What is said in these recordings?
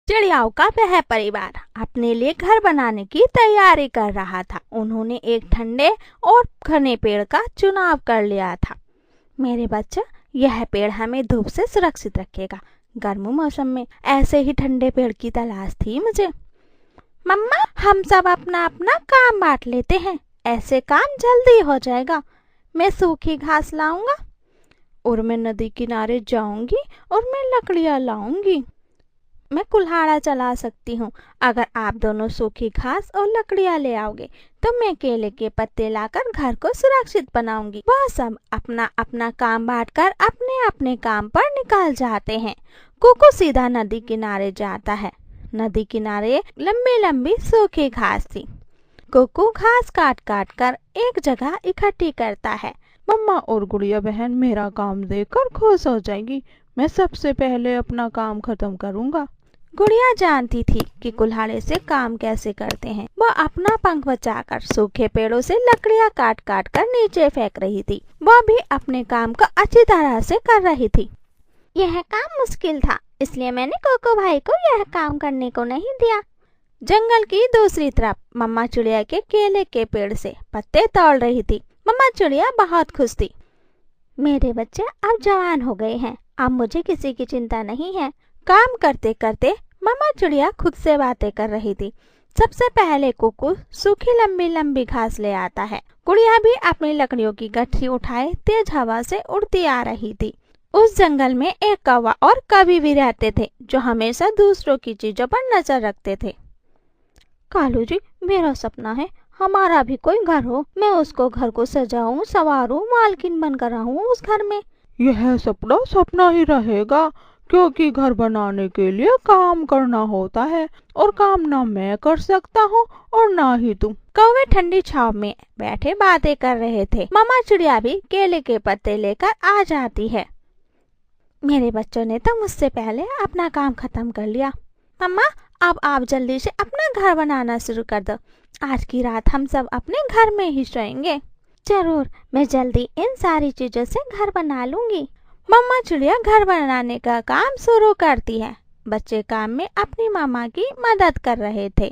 चिड़ियाओं का वह परिवार अपने लिए घर बनाने की तैयारी कर रहा था। उन्होंने एक ठंडे और घने पेड़ का चुनाव कर लिया था। मेरे बच्चे, यह पेड़ हमें धूप से सुरक्षित रखेगा। गर्म मौसम में ऐसे ही ठंडे पेड़ की तलाश थी मुझे। मम्मा, हम सब अपना अपना काम बांट लेते हैं, ऐसे काम जल्दी हो जाएगा। मैं सूखी घास लाऊंगा और मैं नदी किनारे जाऊंगी और मैं लकड़ियां लाऊंगी। मैं कुल्हाड़ा चला सकती हूँ। अगर आप दोनों सूखी घास और लकड़ियाँ ले आओगे तो मैं केले के पत्ते लाकर घर को सुरक्षित बनाऊंगी। वह सब अपना अपना काम बांटकर अपने अपने काम पर निकल जाते हैं। कुकू सीधा नदी किनारे जाता है। नदी किनारे लंबी लंबी सूखी घास थी। कुकू घास काट काट कर एक जगह इकट्ठी करता है। मम्मा और गुड़िया बहन मेरा काम देखकर खुश हो जाएगी। मैं सबसे पहले अपना काम खत्म करूंगा। गुड़िया जानती थी कि कुल्हाड़े से काम कैसे करते हैं। वह अपना पंख बचाकर सूखे पेड़ों से लकड़ियां काट काट कर नीचे फेंक रही थी। वह भी अपने काम को अच्छी तरह से कर रही थी। यह काम मुश्किल था, इसलिए मैंने कोको भाई को यह काम करने को नहीं दिया। जंगल की दूसरी तरफ मम्मा चिड़िया के केले के पेड़ से पत्ते तोड़ रही थी। मम्मा चिड़िया बहुत खुश थी। मेरे बच्चे अब जवान हो गए हैं, अब मुझे किसी की चिंता नहीं है। काम करते करते मम्मा चिड़िया खुद से बातें कर रही थी। सबसे पहले कुकू सूखी लंबी लंबी घास ले आता है। गुड़िया भी अपनी लकड़ियों की गठरी उठाए तेज हवा से उड़ती आ रही थी। उस जंगल में एक कौवा और कभी भी रहते थे जो हमेशा दूसरों की चीजों पर नजर रखते थे। कालू जी, मेरा सपना है हमारा भी कोई घर हो। मैं उसको घर को सजाऊं, संवारूं, मालकिन बनकर रहूं उस घर में। यह सपना सपना ही रहेगा, क्योंकि घर बनाने के लिए काम करना होता है और काम ना मैं कर सकता हूँ और ना ही तुम। कौवे ठंडी छाव में बैठे बातें कर रहे थे। मामा चिड़िया भी केले के पत्ते लेकर आ जाती है। मेरे बच्चों ने तो मुझसे पहले अपना काम खत्म कर लिया। मम्मा, अब आप जल्दी से अपना घर बनाना शुरू कर दो। आज की रात हम सब अपने घर में ही सोएंगे। जरूर, मैं जल्दी इन सारी चीजों से घर बना लूंगी। मम्मा चिड़िया घर बनाने का काम शुरू करती है। बच्चे काम में अपनी मामा की मदद कर रहे थे।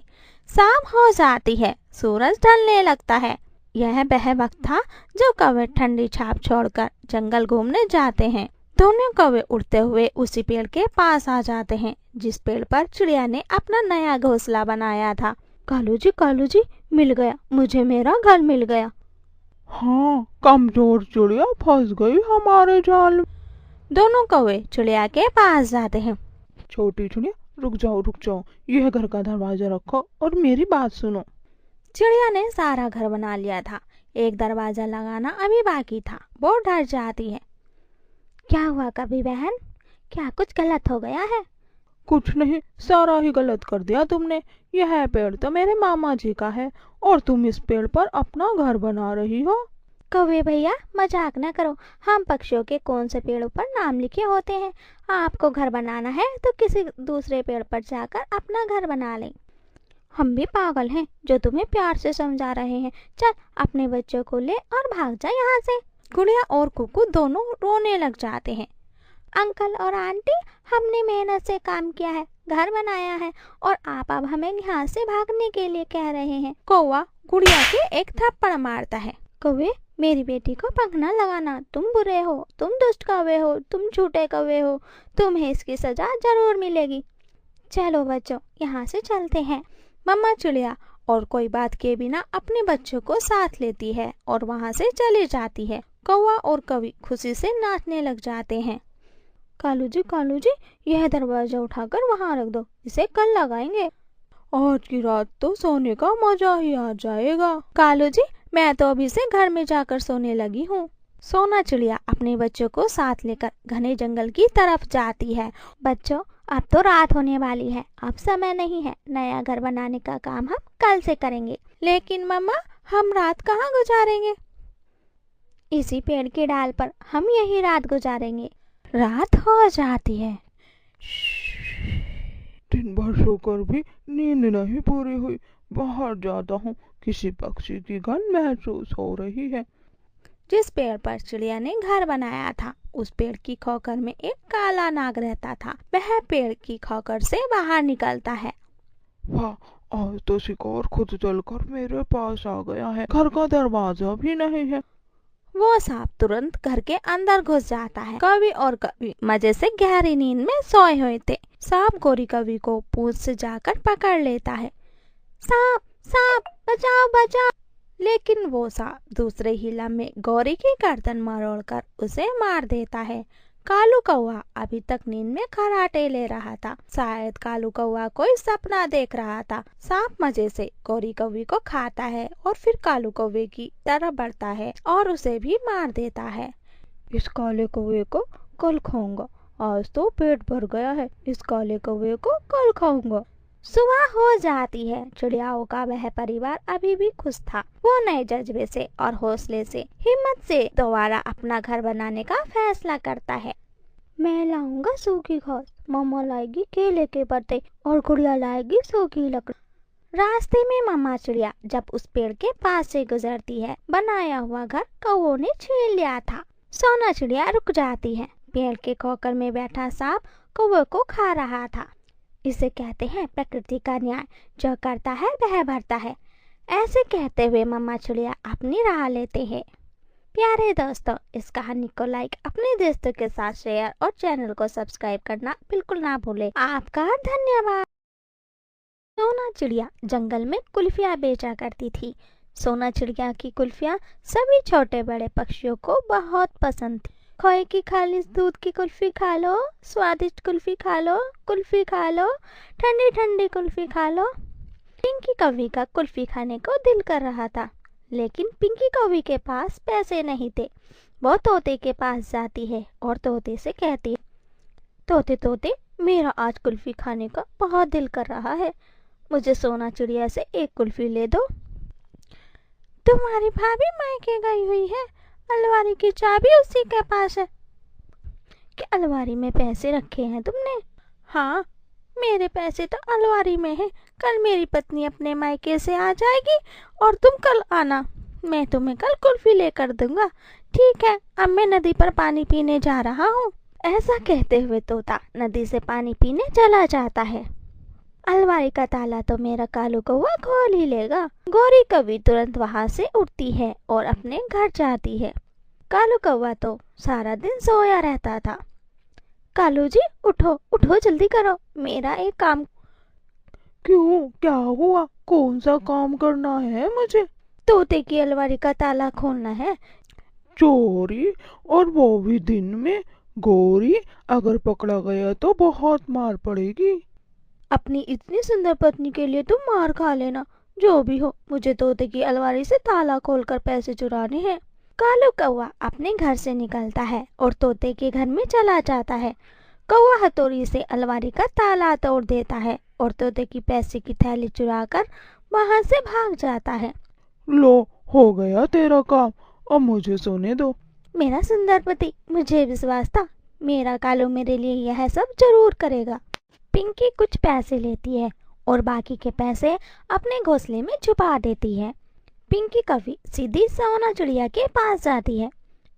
शाम हो जाती है, सूरज ढलने लगता है। यह वह वक्त था जब कौवे ठंडी छाप छोड़कर जंगल घूमने जाते हैं। दोनों कौवे उड़ते हुए उसी पेड़ के पास आ जाते हैं जिस पेड़ पर चिड़िया ने अपना नया घोंसला बनाया था। कालू जी, मिल गया, मुझे मेरा घर मिल गया। हाँ, कमजोर चिड़िया फंस गई हमारे जाल में। दोनों कौवे चिड़िया के पास जाते हैं। छोटी चिड़िया, रुक जाओ, यह घर का दरवाजा रखो और मेरी बात सुनो। चिड़िया ने सारा घर बना लिया था, एक दरवाजा लगाना अभी बाकी था। वो डर जाती है। क्या हुआ कभी बहन, क्या कुछ गलत हो गया है? कुछ नहीं, सारा ही गलत कर दिया तुमने। यह पेड़ तो मेरे मामा जी का है और तुम इस पेड़ पर अपना घर बना रही हो। कौवे भैया, मजाक न करो। हम पक्षियों के कौन से पेड़ों पर नाम लिखे होते हैं। आपको घर बनाना है तो किसी दूसरे पेड़ पर जाकर अपना घर बना लें। हम भी पागल हैं जो तुम्हें प्यार से समझा रहे हैं। चल, अपने बच्चों को ले और भाग जा यहाँ से। गुड़िया और कुकू दोनों रोने लग जाते हैं। अंकल और आंटी, हमने मेहनत से काम किया है, घर बनाया है, और आप अब हमें यहाँ से भागने के लिए कह रहे हैं। कौवा गुड़िया के एक थप्पड़ मारता है। कौवे, मेरी बेटी को पंख न लगाना। तुम बुरे हो, तुम दुष्ट कौवे हो, तुम झूठे कौवे हो। तुम्हें इसकी सजा जरूर मिलेगी। चलो बच्चों, यहाँ से चलते हैं। मम्मा चिड़िया और कोई बात के बिना अपने बच्चों को साथ लेती है और वहाँ से चली जाती है। कौवा और कवि खुशी से नाचने लग जाते हैं। कालू जी, यह दरवाजा उठाकर वहाँ रख दो, इसे कल लगाएंगे। आज की रात तो सोने का मजा ही आ जाएगा। कालू जी, मैं तो अभी से घर में जाकर सोने लगी हूँ। सोना चिड़िया अपने बच्चों को साथ लेकर घने जंगल की तरफ जाती है। बच्चों, अब तो रात होने वाली है, अब समय नहीं है। नया घर बनाने का काम हम कल से करेंगे। लेकिन मम्मा, हम रात कहाँ गुजारेंगे? इसी पेड़ की डाल पर हम यही रात गुजारेंगे। रात हो जाती है। दिन भर सोकर भी नींद नहीं पूरी हुई। बाहर जाता हूँ, किसी पक्षी की गंध महसूस हो रही है। जिस पेड़ पर चिड़िया ने घर बनाया था उस पेड़ की खोकर में एक काला नाग रहता था। वह पेड़ की खोकर से बाहर निकलता है। वाह, आज तो शिकार खुद चलकर मेरे पास आ गया है। घर का दरवाजा भी नहीं है। वो सांप तुरंत घर के अंदर घुस जाता है। कवि और कवि मजे से गहरी नींद में सोए हुए थे। सांप गौरी कवि को पूंछ से जाकर पकड़ लेता है। सांप सांप बचाओ बचाओ। लेकिन वो सांप दूसरे ही लम्हे गौरी की गर्दन मरोड़कर उसे मार देता है। कालू कौआ अभी तक नींद में खर्राटे ले रहा था। शायद कालू कौआ कोई सपना देख रहा था। सांप मजे से गौरी कौवे को खाता है और फिर कालू कौवे की तरफ बढ़ता है और उसे भी मार देता है। इस काले कौवे को कल खाऊंगा। आज तो पेट भर गया है। इस काले कौवे को कल खाऊंगा। सुबह हो जाती है। चिड़ियाओं का वह परिवार अभी भी खुश था। वो नए जज्बे से और हौसले से हिम्मत से दोबारा अपना घर बनाने का फैसला करता है। मैं लाऊंगा सूखी घास, मम्मा लाएगी केले के पत्ते और गुड़िया लाएगी सूखी लकड़ी। रास्ते में मम्मा चिड़िया जब उस पेड़ के पास से गुजरती है, बनाया हुआ घर कौवों ने छीन लिया था। सोना चिड़िया रुक जाती है। पेड़ के खोकर में बैठा सांप कौवे को खा रहा था। इसे कहते हैं प्रकृति का न्याय, जो करता है वह भरता है। ऐसे कहते हुए मम्मा चिड़िया अपनी राह लेते हैं। प्यारे दोस्तों, इस कहानी को लाइक, अपने दोस्तों के साथ शेयर और चैनल को सब्सक्राइब करना बिल्कुल ना भूलें। आपका धन्यवाद। सोना चिड़िया जंगल में कुल्फियाँ बेचा करती थी। सोना चिड़िया की कुल्फियाँ सभी छोटे बड़े पक्षियों को बहुत पसंद थी। खोए की खालिश दूध की कुल्फी खा लो, स्वादिष्ट कुल्फी खा लो, कुल्फी खा लो, ठंडी ठंडी कुल्फी खा लो। पिंकी कौवी का कुल्फी खाने को दिल कर रहा था, लेकिन पिंकी कौवी के पास पैसे नहीं थे। वो तोते के पास जाती है और तोते से कहती है, तोते तोते, मेरा आज कुल्फी खाने का बहुत दिल कर रहा है। मुझे सोना चिड़िया से एक कुल्फी ले दो। तुम्हारी भाभी मायके गई हुई है। अलमारी की चाबी उसी के पास है। क्या अलमारी में पैसे रखे हैं तुमने? हाँ, मेरे पैसे तो अलमारी में हैं। कल मेरी पत्नी अपने मायके से आ जाएगी और तुम कल आना। मैं तुम्हें कल कुल्फी लेकर दूंगा। ठीक है, अब मैं नदी पर पानी पीने जा रहा हूँ। ऐसा कहते हुए तोता नदी से पानी पीने चला जाता है। अलमारी का ताला तो मेरा कालू कौवा खोल ही लेगा। गौरी कवि तुरंत वहाँ से उठती है और अपने घर जाती है। कालू कौवा तो सारा दिन सोया रहता था। कालू जी उठो उठो, जल्दी करो, मेरा एक काम। क्यों, क्या हुआ? कौन सा काम करना है मुझे? तोते की अलमारी का ताला खोलना है। चोरी, और वो भी दिन में? गौरी, अगर पकड़ा गया तो बहुत मार पड़ेगी। अपनी इतनी सुंदर पत्नी के लिए तुम मार खा लेना। जो भी हो, मुझे तोते की अलमारी से ताला खोलकर पैसे चुराने हैं। कालू कौवा अपने घर से निकलता है और तोते के घर में चला जाता है। कौवा हथौड़ी से अलमारी का ताला तोड़ देता है और तोते की पैसे की थैली चुराकर वहां से भाग जाता है। लो, हो गया तेरा काम। अब मुझे सोने दो। मेरा सुंदर पति, मुझे विश्वास था मेरा कालू मेरे लिए यह सब जरूर करेगा। पिंकी कुछ पैसे लेती है और बाकी के पैसे अपने घोंसले में छुपा देती है। पिंकी कभी सीधी सोना चिड़िया के पास जाती है।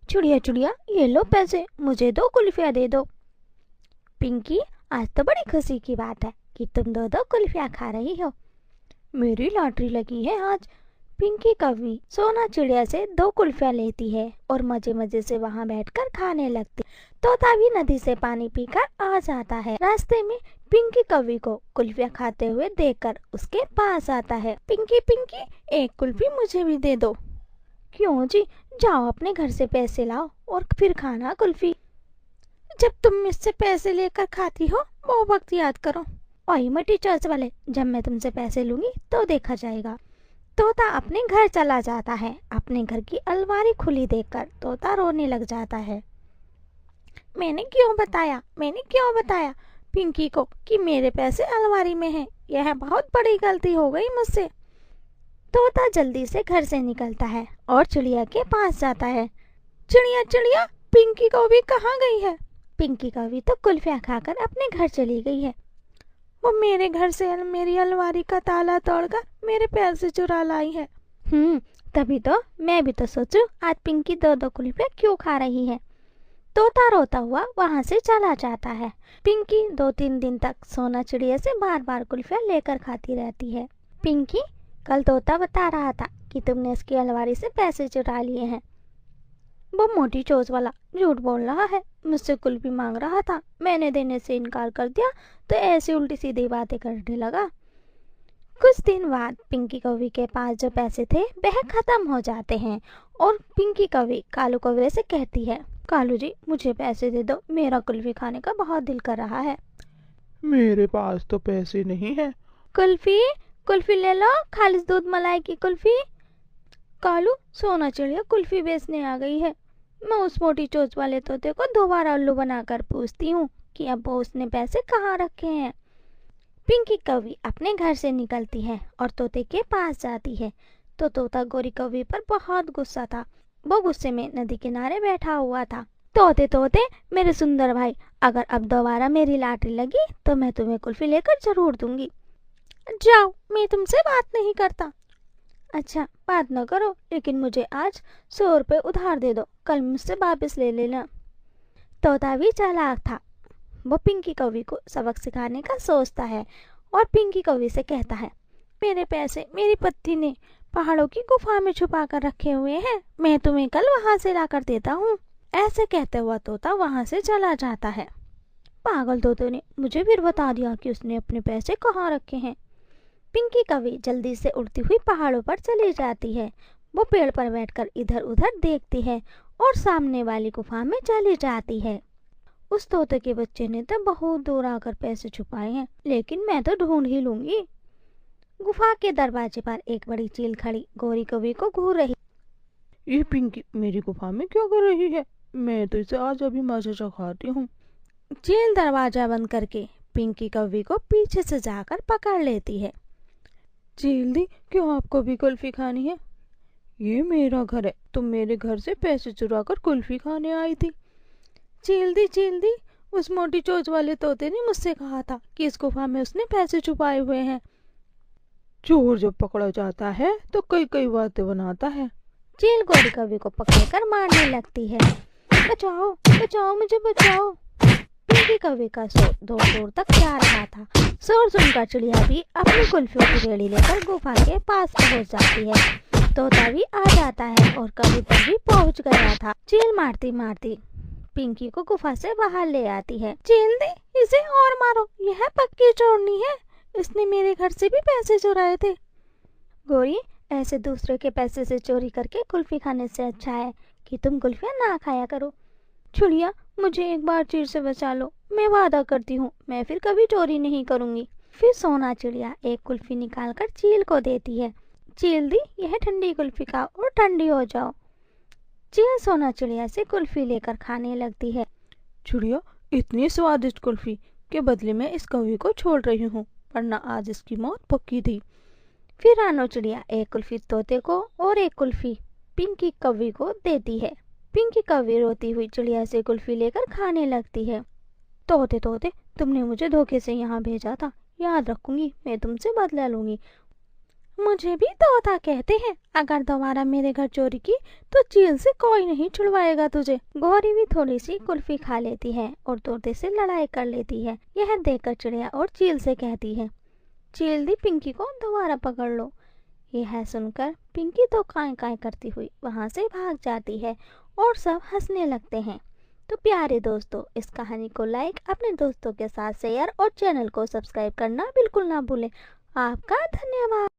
चिड़िया चिड़िया, ये लो पैसे, मुझे 2 कुल्फियाँ दे दो। पिंकी, आज तो बड़ी खुशी की बात है कि तुम 2 कुल्फियाँ खा रही हो। मेरी लॉटरी लगी है आज। पिंकी कभी सोना चिड़िया से 2 कुल्फियाँ लेती है और मजे मजे से वहाँ बैठकर खाने लगती। तोता भी नदी से पानी पीकर आ जाता है। रास्ते में पिंकी कवि को कुल्फियाँ खाते हुए देखकर उसके पास आता है। पिंकी पिंकी, एक कुल्फी मुझे भी दे दो। क्यों जी, जाओ अपने घर से पैसे लाओ और फिर खाना कुल्फी। जब तुम मुझसे पैसे लेकर खाती हो वो वक्त याद करो। ओए मटी चर्च वाले, जब मैं तुमसे पैसे लूंगी तो देखा जाएगा। तोता अपने घर चला जाता है। अपने घर की अलमारी खुली देखकर तोता रोने लग जाता है। मैंने क्यों बताया पिंकी को कि मेरे पैसे अलमारी में हैं। यह बहुत बड़ी गलती हो गई मुझसे। तोता जल्दी से घर से निकलता है और चिड़िया के पास जाता है। चिड़िया चिड़िया, पिंकी कौवी कहाँ गई है? पिंकी कौवी तो कुल्फियाँ खाकर अपने घर चली गई है। वो मेरे घर से मेरी अलमारी का ताला तोड़कर मेरे पैसे चुरा लाई है। तभी तो मैं भी तो सोचूं आज पिंकी 2-2 कुल्फियाँ क्यों खा रही है। तोता रोता हुआ वहां से चला जाता है। पिंकी 2-3 दिन तक सोना चिड़िया से बार बार कुल्फियाँ लेकर खाती रहती है। पिंकी, कल तोता बता रहा था कि तुमने इसकी अलमारी से पैसे चुरा लिए हैं। वो मोटी चोंच वाला झूठ बोल रहा है, मुझसे कुल्फी मांग रहा था, मैंने देने से इनकार कर दिया तो ऐसी उल्टी सीधी बातें करने लगा। कुछ दिन बाद पिंकी कौवी के पास जो पैसे थे वह खत्म हो जाते हैं और पिंकी कौवी कालू कौवे से कहती है, कालू जी मुझे पैसे दे दो, मेरा कुल्फी खाने का बहुत दिल कर रहा है। मेरे पास तो पैसे नहीं है। कुल्फी कुल्फी ले लो, खालिस दूध मलाई की कुल्फी। कालू, सोना चिड़िया कुल्फी बेचने आ गई है। मैं उस मोटी चोंच वाले तोते को दोबारा उल्लू बनाकर पूछती हूँ कि अब वो उसने पैसे कहाँ रखे हैं। पिंकी कौवी अपने घर से निकलती है और तोते के पास जाती है तो तोता गोरी कौवी पर बहुत गुस्सा था। वो गुस्से में नदी किनारे बैठा हुआ था। तोते तोते मेरे सुंदर भाई, अगर अब दोबारा मेरी लॉटरी लगी तो मैं तुम्हें कुल्फी लेकर जरूर दूंगी। जाओ, मैं तुमसे बात नहीं करता। अच्छा, बात न करो, लेकिन मुझे आज 100 रुपये उधार दे दो, कल मुझसे वापस ले लेना। तोता भी चालाक था। वो पिंकी कौवी को सबक सिखाने का सोचता है और पिंकी कौवी से कहता है, मेरे पैसे मेरी पत्नी ने पहाड़ों की गुफा में छुपा कर रखे हुए हैं, मैं तुम्हें कल वहां से ला कर देता हूँ। ऐसे कहते हुआ तोता वहां से चला जाता है। पागल तोते ने मुझे फिर बता दिया कि उसने अपने पैसे कहाँ रखे हैं। पिंकी कौवी जल्दी से उड़ती हुई पहाड़ों पर चली जाती है। वो पेड़ पर बैठकर इधर उधर देखती है और सामने वाली गुफा में चली जाती है। उस तोते के बच्चे ने तो बहुत दूर आकर पैसे छुपाए हैं, लेकिन मैं तो ढूंढ ही लूंगी। गुफा के दरवाजे पर एक बड़ी चील खड़ी गोरी कौवी को घूर रही। ये पिंकी मेरी गुफा में क्या कर रही है? मैं तो इसे आज अभी मजे चखाती हूँ। चील दरवाजा बंद करके पिंकी कौवी को पीछे से जाकर पकड़ लेती है। चील दी, क्यों आपको भी कुल्फी खानी है? ये मेरा घर है, तुम मेरे घर से पैसे चुरा कर कुल्फी खाने आई थी। चील दी, उस मोटी चोंच वाले तोते ने मुझसे कहा था कि इस गुफा में उसने पैसे छुपाए हुए हैं। चोर जब पकड़ा जाता है तो कई कई बातें बनाता है। चील गोरी कौवी को पकड़कर मारने लगती है। बचाओ बचाओ, मुझे बचाओ। पिंकी कौवी का शोर दूर दूर तक जा रहा था। शोर सुनकर चिड़िया भी अपनी कुल्फियों की रेडी लेकर गुफा के पास पहुंच जाती है। तोता भी आ जाता है और कबूतर भी पहुंच गया था। चील मारती मारती पिंकी को गुफा से बाहर ले आती है। चील दी, इसे और मारो, यह पक्की चोरनी है, इसने मेरे घर से भी पैसे चुराए थे। गोरी, ऐसे दूसरे के पैसे से चोरी करके कुल्फी खाने से अच्छा है कि तुम कुल्फियाँ ना खाया करो। चिड़िया, मुझे एक बार चील से बचा लो, मैं वादा करती हूँ मैं फिर कभी चोरी नहीं करूँगी। फिर सोना चिड़िया एक कुल्फी निकालकर चील को देती है। चील दी, यह ठंडी कुल्फी खाओ और ठंडी हो जाओ। चील सोना चिड़िया से कुल्फी लेकर खाने लगती है। चिड़िया, इतनी स्वादिष्ट कुल्फी के बदले में इस कौवी को छोड़ रही हूँ, वरना आज इसकी मौत पक्की थी। फिर रानो चिड़िया एक कुल्फी तोते को और एक कुल्फी पिंकी कौवी को देती है। पिंकी कौवी रोती हुई चिड़िया से कुल्फी लेकर खाने लगती है। तोते तोते, तुमने मुझे धोखे से यहाँ भेजा था, याद रखूंगी, मैं तुमसे बदला लूंगी। मुझे भी तोता कहते हैं, अगर दोबारा मेरे घर चोरी की तो चील से कोई नहीं छुड़वाएगा तुझे। गोरी भी थोड़ी सी कुल्फी खा लेती है और तोते से लड़ाई कर लेती है। यह देखकर चिड़िया और चील से कहती है, चील दी, पिंकी को दोबारा पकड़ लो। यह सुनकर पिंकी तो कांय कांय करती हुई वहां से भाग जाती है और सब हंसने लगते हैं। तो प्यारे दोस्तों, इस कहानी को लाइक, अपने दोस्तों के साथ शेयर और चैनल को सब्सक्राइब करना बिल्कुल ना भूलें। आपका धन्यवाद।